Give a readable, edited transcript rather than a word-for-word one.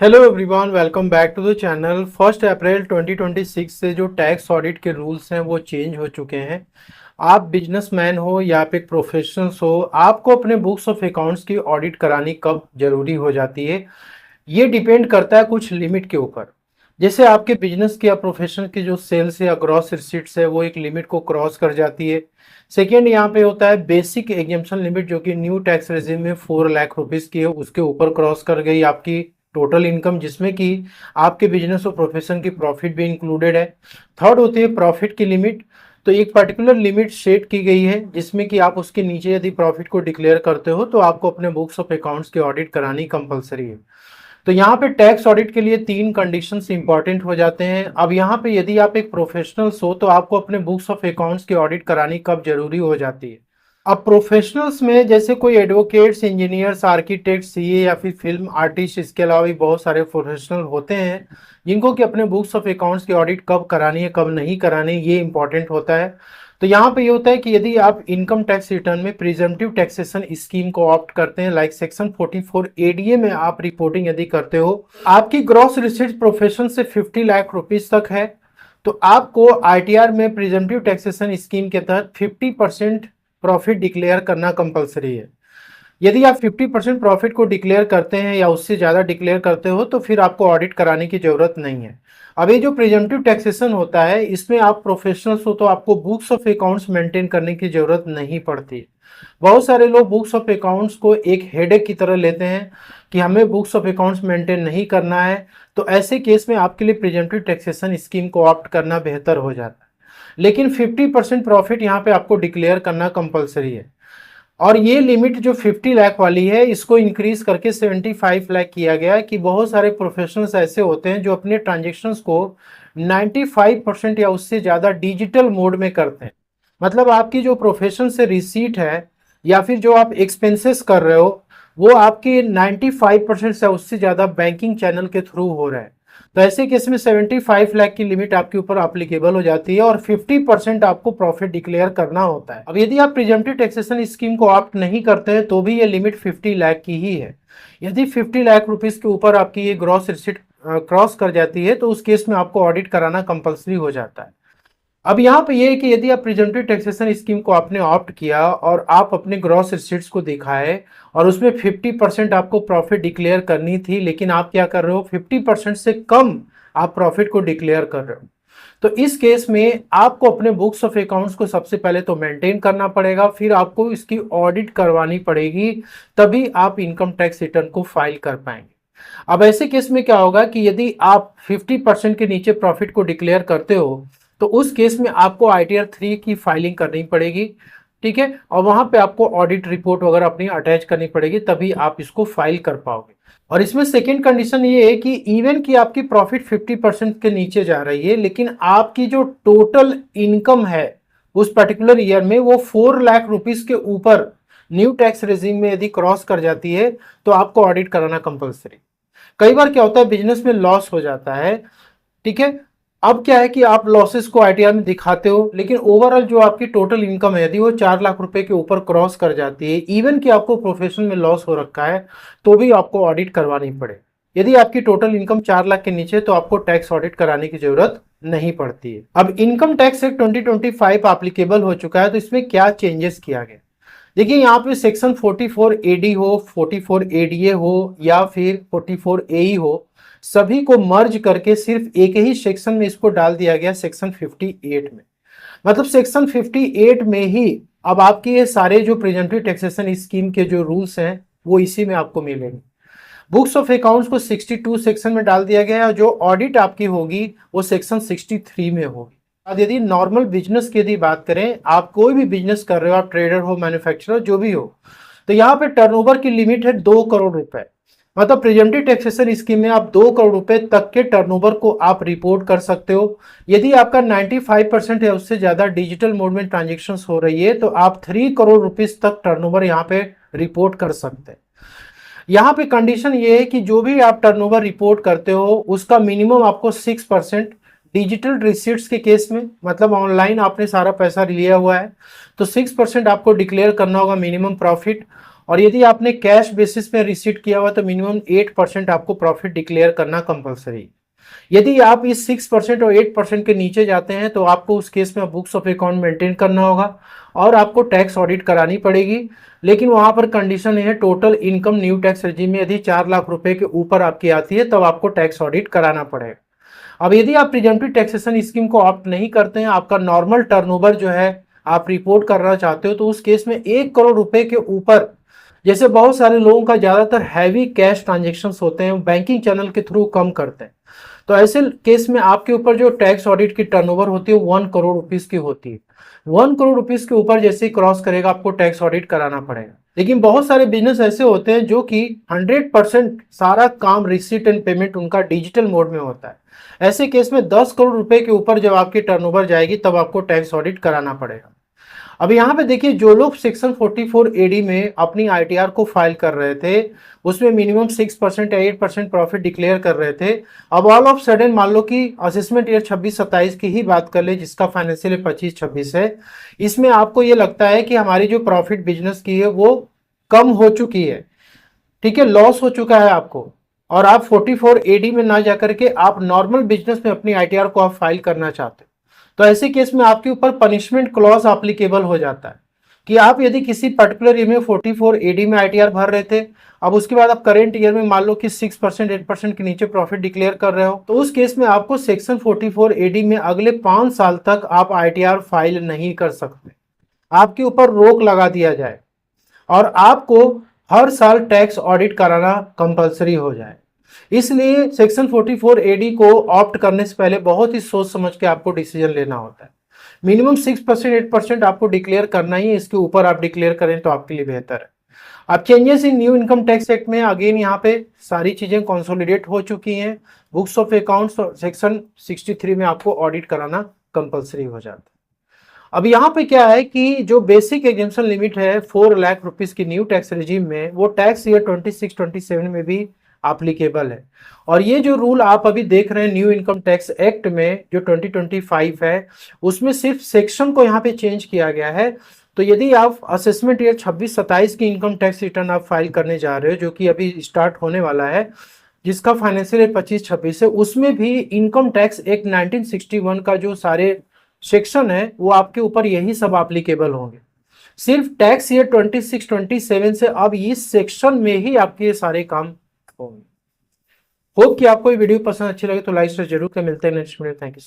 Hello everyone, welcome back to the channel. 1 अप्रैल 2026 से जो टैक्स ऑडिट के रूल्स हैं वो चेंज हो चुके हैं। आप बिजनेसमैन हो या आप एक प्रोफेशनल्स हो, आपको अपने बुक्स ऑफ अकाउंट्स की ऑडिट करानी कब जरूरी हो जाती है, ये डिपेंड करता है कुछ लिमिट के ऊपर। जैसे आपके बिजनेस के या प्रोफेशन की जो सेल्स या ग्रॉस रिसीट्स है वो एक लिमिट को क्रॉस कर जाती है। सेकेंड, यहाँ पे होता है बेसिक एग्जाम्पशन लिमिट, जो कि न्यू टैक्स रेजिम में 4 लाख रुपीज की है, उसके ऊपर क्रॉस कर गई आपकी टोटल इनकम, जिसमें कि आपके बिजनेस और प्रोफेशन की प्रॉफिट भी इंक्लूडेड है। थर्ड होती है प्रॉफिट की लिमिट। तो एक पर्टिकुलर लिमिट सेट की गई है जिसमें कि आप उसके नीचे यदि प्रॉफिट को डिक्लेयर करते हो तो आपको अपने बुक्स ऑफ अकाउंट्स की ऑडिट करानी कंपलसरी है। तो यहाँ पे टैक्स ऑडिट के लिए 3 कंडीशंस इंपॉर्टेंट हो जाते हैं। अब यहाँ पे यदि आप एक प्रोफेशनल्स हो तो आपको अपने बुक्स ऑफ अकाउंट्स की ऑडिट करानी कब जरूरी हो जाती है। अब प्रोफेशनल्स में जैसे कोई एडवोकेट्स, इंजीनियर्स, आर्किटेक्ट, सीए या फिर फिल्म आर्टिस्ट, इसके अलावा भी बहुत सारे प्रोफेशनल होते हैं जिनको कि अपने बुक्स ऑफ अकाउंट्स की ऑडिट कब करानी है कब नहीं करानी, ये इंपॉर्टेंट होता है। तो यहाँ पे ये होता है कि यदि आप इनकम टैक्स रिटर्न में प्रिजम्पटिव टैक्सेशन स्कीम को ऑप्ट करते हैं, लाइक सेक्शन 44 एडीए में आप रिपोर्टिंग यदि करते हो, आपकी ग्रॉस रिसीट्स प्रोफेशन से 50 लाख रुपीज तक है, तो आपको आईटीआर में प्रिजम्पटिव टैक्सेशन स्कीम के तहत 50% प्रॉफिट डिक्लेयर करना कंपलसरी है। यदि आप 50% प्रॉफिट को डिक्लेयर करते हैं या उससे ज़्यादा डिक्लेयर करते हो तो फिर आपको ऑडिट कराने की ज़रूरत नहीं है। अब ये जो प्रिजम्पटिव टैक्सेशन होता है इसमें आप प्रोफेशनल्स हो तो आपको बुक्स ऑफ अकाउंट्स मेंटेन करने की ज़रूरत नहीं पड़ती। बहुत सारे लोग बुक्स ऑफ अकाउंट्स को एक हेडेक की तरह लेते हैं कि हमें बुक्स ऑफ अकाउंट्स मेंटेन नहीं करना है, तो ऐसे केस में आपके लिए प्रिजम्पटिव टैक्सेशन स्कीम को ऑप्ट करना बेहतर हो जाता है। लेकिन 50% प्रॉफिट यहाँ पे आपको डिक्लेयर करना कंपलसरी है। और ये लिमिट जो 50 लाख वाली है इसको इंक्रीज करके 75 लाख किया गया है कि बहुत सारे प्रोफेशनल्स ऐसे होते हैं जो अपने ट्रांजेक्शन्स को 95% या उससे ज़्यादा डिजिटल मोड में करते हैं। मतलब आपकी जो प्रोफेशन से रिसीट है या फिर जो आप एक्सपेंसेस कर रहे हो वो आपके 95% से उससे ज़्यादा बैंकिंग चैनल के थ्रू हो रहा है। तो ऐसे केस में 75 लाख की लिमिट आपके ऊपर अप्लीकेबल हो जाती है और 50% आपको प्रॉफिट डिक्लेयर करना होता है। अब यदि आप प्रिजम्पटिव टैक्सेशन स्कीम को ऑप्ट नहीं करते हैं तो भी ये लिमिट 50 लाख की ही है। यदि 50 लाख रुपीस के ऊपर आपकी ये ग्रॉस रिसिट क्रॉस कर जाती है तो उस केस में आपको ऑडिट कराना कंपलसरी हो जाता है। अब यहाँ पे ये है कि यदि आप प्रिजम्पटिव टैक्सेशन स्कीम को आपने ऑप्ट किया और आप अपने ग्रॉस रिसीट्स को दिखाए और उसमें 50% आपको प्रॉफिट डिक्लेयर करनी थी, लेकिन आप क्या कर रहे हो 50% से कम आप प्रॉफिट को डिक्लेयर कर रहे हो, तो इस केस में आपको अपने बुक्स ऑफ अकाउंट्स को सबसे पहले तो मेंटेन करना पड़ेगा, फिर आपको इसकी ऑडिट करवानी पड़ेगी, तभी आप इनकम टैक्स रिटर्न को फाइल कर पाएंगे। अब ऐसे केस में क्या होगा कि यदि आप 50% के नीचे प्रॉफिट को डिक्लेयर करते हो तो उस केस में आपको आईटीआर 3 की फाइलिंग करनी पड़ेगी, ठीक है, और वहां पे आपको ऑडिट रिपोर्ट वगैरह अपनी अटैच करनी पड़ेगी, तभी आप इसको फाइल कर पाओगे। और इसमें सेकेंड कंडीशन ये है कि इवन की आपकी प्रॉफिट 50% के नीचे जा रही है लेकिन आपकी जो टोटल इनकम है उस पर्टिकुलर ईयर में वो 4 लाख रुपीज के ऊपर न्यू टैक्स रेजिम में यदि क्रॉस कर जाती है तो आपको ऑडिट कराना कंपलसरी। कई बार क्या होता है बिजनेस में लॉस हो जाता है, ठीक है। अब क्या है कि आप लॉसेस को आईटीआर में दिखाते हो लेकिन ओवरऑल जो आपकी टोटल इनकम है यदि वो 4 लाख रुपए के ऊपर क्रॉस कर जाती है, इवन कि आपको प्रोफेशन में लॉस हो रखा है, तो भी आपको ऑडिट करवानी पड़े। यदि आपकी टोटल इनकम 4 लाख के नीचे तो आपको टैक्स ऑडिट कराने की जरूरत नहीं पड़ती है। अब इनकम टैक्स एक्ट 2025 एप्लीकेबल हो चुका है, तो इसमें क्या चेंजेस किया गया। देखिए यहाँ पे सेक्शन 44 एडी हो, 44 एडीए हो या फिर 44 एई हो, सभी को मर्ज करके सिर्फ एक ही सेक्शन में इसको डाल दिया गया, सेक्शन 58 में। मतलब सेक्शन 58 में ही अब आपके ये सारे जो प्रिजम्पटिव टैक्सेशन स्कीम के जो रूल्स हैं वो इसी में आपको मिलेंगे। बुक्स ऑफ अकाउंट्स को 62 सेक्शन में डाल दिया गया है और जो ऑडिट आपकी होगी वो सेक्शन 63 में होगी। अब यदि नॉर्मल बिजनेस की यदि बात करें, आप कोई भी बिजनेस कर रहे हो, आप ट्रेडर हो, मैन्युफैक्चरर जो भी हो, तो यहाँ पे टर्नओवर की लिमिट है 2 करोड़ रुपए। मतलब प्रिजम्पटिव टैक्सेशन स्कीम में आप 2 करोड़ रुपए तक के टर्नओवर को आप रिपोर्ट कर सकते हो। यदि आपका 95% या उससे ज्यादा डिजिटल मोड में ट्रांजेक्शन हो रही है तो आप 3 करोड़ रुपीज तक टर्नओवर यहाँ पे रिपोर्ट कर सकते हैं। यहाँ पे कंडीशन ये है कि जो भी आप टर्नओवर रिपोर्ट करते हो उसका मिनिमम आपको 6% डिजिटल रिसीट्स के केस में, मतलब ऑनलाइन आपने सारा पैसा लिया हुआ है तो 6% आपको डिक्लेयर करना होगा मिनिमम प्रॉफिट। और यदि आपने कैश बेसिस पे रिसीट किया हुआ तो मिनिमम 8% आपको प्रॉफिट डिक्लेयर करना कंपलसरी। यदि आप इस 6% और 8% के नीचे जाते हैं तो आपको उस केस में बुक्स ऑफ अकाउंट मेंटेन करना होगा और आपको टैक्स ऑडिट करानी पड़ेगी। लेकिन वहां पर कंडीशन है total income new tax regime में यदि 4 लाख रुपए के ऊपर आपकी आती है तब आपको टैक्स ऑडिट कराना पड़ेगा। अब यदि आप प्रिजम्पटिव टैक्सेशन स्कीम को ऑप्ट नहीं करते हैं, आपका नॉर्मल टर्नओवर जो है आप रिपोर्ट करना चाहते हो, तो उस केस में 1 करोड़ रुपए के ऊपर, जैसे बहुत सारे लोगों का ज्यादातर हैवी कैश ट्रांजेक्शन होते हैं बैंकिंग चैनल के थ्रू कम करते हैं, तो ऐसे केस में आपके ऊपर जो टैक्स ऑडिट की टर्नओवर होती है 1 करोड़ रुपीज की होती है। 1 करोड़ रुपीज के ऊपर जैसे ही क्रॉस करेगा आपको टैक्स ऑडिट कराना पड़ेगा। लेकिन बहुत सारे बिजनेस ऐसे होते हैं जो कि 100% सारा काम रिसीट एंड पेमेंट उनका डिजिटल मोड में होता है। ऐसे केस में 10 करोड़ रुपए के ऊपर जब आपकी टर्नओवर जाएगी तब आपको टैक्स ऑडिट कराना पड़ेगा। अब यहाँ पे देखिए, जो लोग सेक्शन 44 एडी में अपनी आईटीआर को फाइल कर रहे थे, उसमें मिनिमम 6% या 8% प्रॉफिट डिक्लेयर कर रहे थे। अब ऑल ऑफ सडन मान लो कि असेसमेंट ईयर 26-27 की ही बात कर ले, जिसका फाइनेंशियल ईयर 25-26 है, इसमें आपको ये लगता है कि हमारी जो प्रॉफिट बिजनेस की है वो कम हो चुकी है, ठीक है, लॉस हो चुका है आपको, और आप 44 एडी में ना जाकर के आप नॉर्मल बिजनेस में अपनी आईटीआर को आप फाइल करना चाहते हो, तो ऐसे केस में आपके ऊपर पनिशमेंट क्लॉज एप्लीकेबल हो जाता है कि आप यदि किसी पर्टिकुलर ईयर में 44 एडी में आईटीआर भर रहे थे, अब उसके बाद आप करेंट ईयर में मान लो कि 6% 8% के नीचे प्रॉफिट डिक्लेयर कर रहे हो, तो उस केस में आपको सेक्शन 44 एडी में अगले 5 साल तक आप आईटीआर फाइल नहीं कर सकते, आपके ऊपर रोक लगा दिया जाए और आपको हर साल टैक्स ऑडिट कराना कंपलसरी हो जाए। इसलिए सेक्शन 44 एडी को ऑप्ट करने से पहले बहुत ही सोच समझ के आपको डिसीजन लेना होता है। मिनिमम 6% 8% आपको डिक्लेयर करना ही है, इसके ऊपर आप डिक्लेयर करें तो आपके लिए बेहतर है। अब changes in new income tax act में अगेन यहाँ पे सारी चीजें कंसोलिडेट हो चुकी हैं। बुक्स ऑफ अकाउंट्स सेक्शन 63 में आपको ऑडिट कराना कंपलसरी हो जाता है। अब यहाँ पे क्या है कि जो बेसिक एग्जेम्पशन लिमिट है 4 लाख रुपीज की न्यू टैक्स रेजिम में, वो टैक्स ईयर 26-27 में भी एप्लीकेबल है। और ये जो रूल आप अभी देख रहे हैं न्यू इनकम टैक्स एक्ट में जो 2025 है, उसमें सिर्फ सेक्शन को यहाँ पे चेंज किया गया है। तो यदि आप असेसमेंट ईयर 26-27 की इनकम टैक्स रिटर्न आप फाइल करने जा रहे हो, जो कि अभी स्टार्ट होने वाला है, जिसका फाइनेंशियल ईयर 25-26 है, उसमें भी इनकम टैक्स एक्ट 1961 का जो सारे सेक्शन है वो आपके ऊपर यही सब एप्लीकेबल होंगे। सिर्फ टैक्स ईयर 26-27 से अब इस सेक्शन में ही आपके सारे काम होंगे। होप कि आपको ये वीडियो पसंद अच्छी लगे तो लाइक शेयर जरूर कर। मिलते हैं नेक्स्ट वीडियो। Thank you.